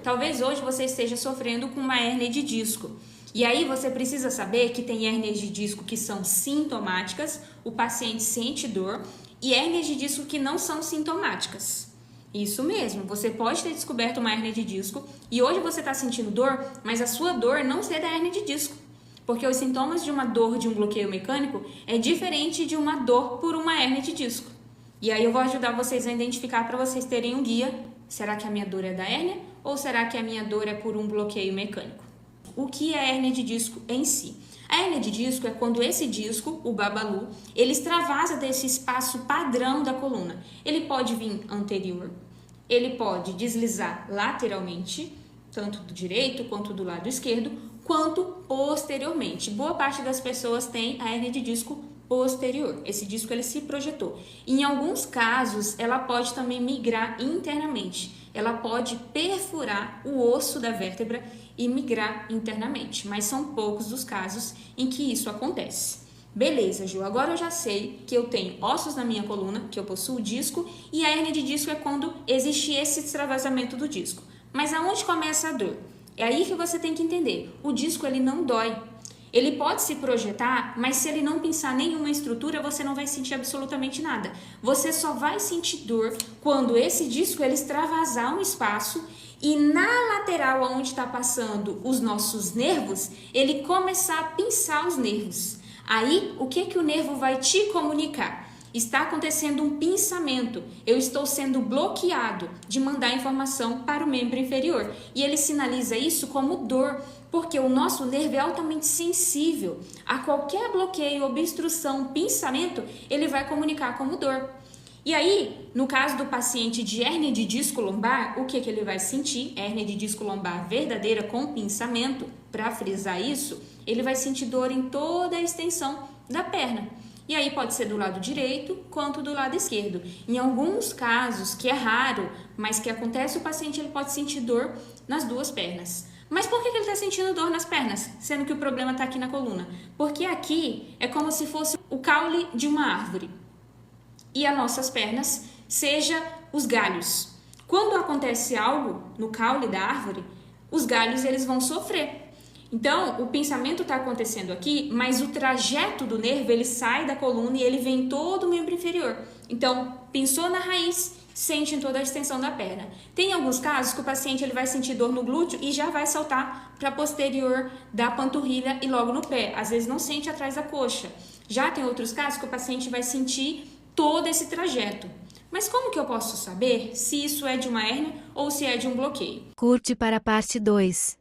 Talvez hoje você esteja sofrendo com uma hérnia de disco. E aí você precisa saber que tem hérnias de disco que são sintomáticas, o paciente sente dor, e hérnias de disco que não são sintomáticas. Isso mesmo, você pode ter descoberto uma hérnia de disco e hoje você está sentindo dor, mas a sua dor não é da hérnia de disco. Porque os sintomas de uma dor de um bloqueio mecânico é diferente de uma dor por uma hérnia de disco. E aí eu vou ajudar vocês a identificar para vocês terem um guia. Será que a minha dor é da hérnia ou será que a minha dor é por um bloqueio mecânico? O que é a hérnia de disco em si? A hérnia de disco é quando esse disco, o babalu, ele extravasa desse espaço padrão da coluna. Ele pode vir anterior, ele pode deslizar lateralmente, tanto do direito quanto do lado esquerdo, quanto posteriormente. Boa parte das pessoas tem a hérnia de disco posterior. Esse disco ele se projetou. Em alguns casos, ela pode também migrar internamente. Ela pode perfurar o osso da vértebra e migrar internamente, mas são poucos os casos em que isso acontece. Beleza, Ju, agora eu já sei que eu tenho ossos na minha coluna, que eu possuo disco, e a hérnia de disco é quando existe esse extravasamento do disco. Mas aonde começa a dor? É aí que você tem que entender. O disco ele não dói. Ele pode se projetar, mas se ele não pinçar nenhuma estrutura, você não vai sentir absolutamente nada. Você só vai sentir dor quando esse disco ele extravasar um espaço e na lateral onde está passando os nossos nervos, ele começar a pinçar os nervos. Aí, o que o nervo vai te comunicar? Está acontecendo um pinçamento, eu estou sendo bloqueado de mandar informação para o membro inferior. E ele sinaliza isso como dor, porque o nosso nervo é altamente sensível. A qualquer bloqueio, obstrução, pinçamento, ele vai comunicar como dor. E aí, no caso do paciente de hérnia de disco lombar, o que ele vai sentir? Hérnia de disco lombar verdadeira com pinçamento, para frisar isso, ele vai sentir dor em toda a extensão da perna. E aí pode ser do lado direito quanto do lado esquerdo. Em alguns casos, que é raro, mas que acontece, o paciente ele pode sentir dor nas duas pernas. Mas por que ele está sentindo dor nas pernas, sendo que o problema está aqui na coluna? Porque aqui é como se fosse o caule de uma árvore e as nossas pernas seja os galhos. Quando acontece algo no caule da árvore, os galhos eles vão sofrer. Então, o pensamento está acontecendo aqui, mas o trajeto do nervo, ele sai da coluna e ele vem todo o membro inferior. Então, pinçou na raiz, sente em toda a extensão da perna. Tem alguns casos que o paciente ele vai sentir dor no glúteo e já vai saltar para a posterior da panturrilha e logo no pé. Às vezes não sente atrás da coxa. Já tem outros casos que o paciente vai sentir todo esse trajeto. Mas como que eu posso saber se isso é de uma hérnia ou se é de um bloqueio? Curte para a parte 2.